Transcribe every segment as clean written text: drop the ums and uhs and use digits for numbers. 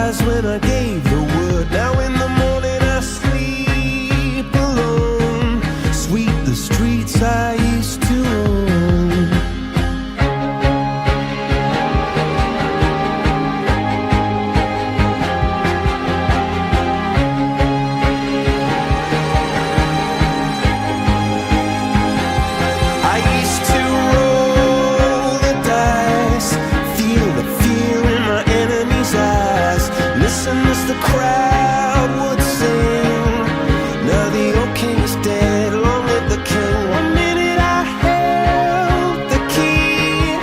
eyes when I gave the word. Now in the morning I sleep alone. Sweep the streets I used to own. I used to roll the dice, feel the fear in my enemy's eyes, listen as the crowd would sing. Now the old king is dead, long live the king. One minute I held the key,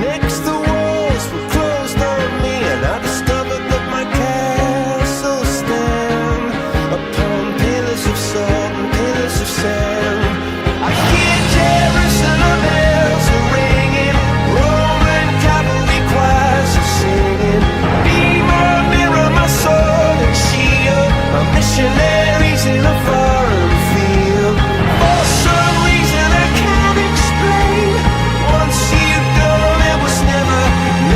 next the walls were closed on me, and I discovered that my castle stand upon pillars of salt and pillars of sand. I hear Jerusalem bells are ringing, Roman cavalry choirs are singing. Be my mirror, my sword and shield, my missionaries in a foreign field. For some reason I can't explain, once you go there was never,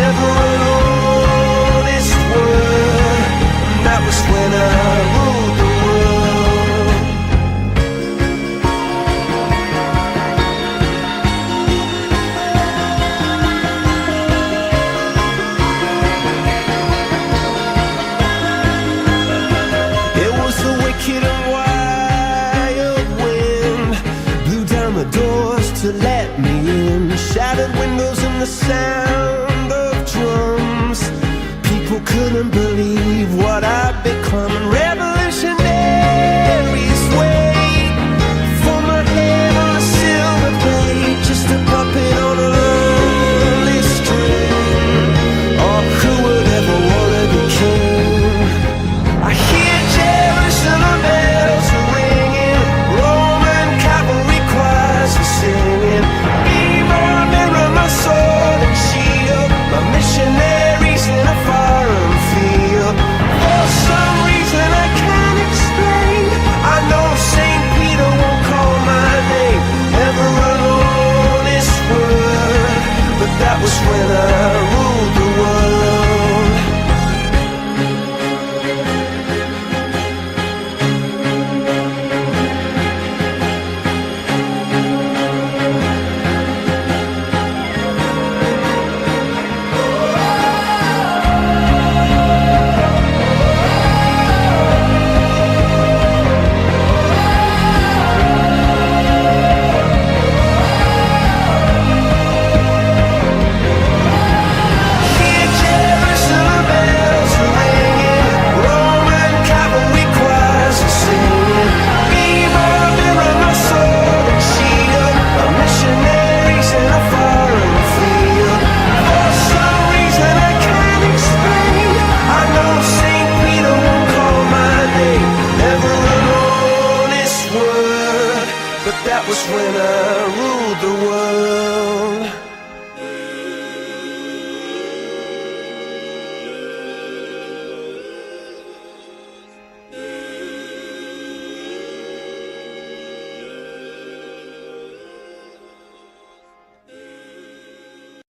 never an honest word. And that was when I ruled the world. It was the wicked and wild wind, blew down the doors to let me in, shattered windows and the sound of drums. People couldn't believe what I'd become, and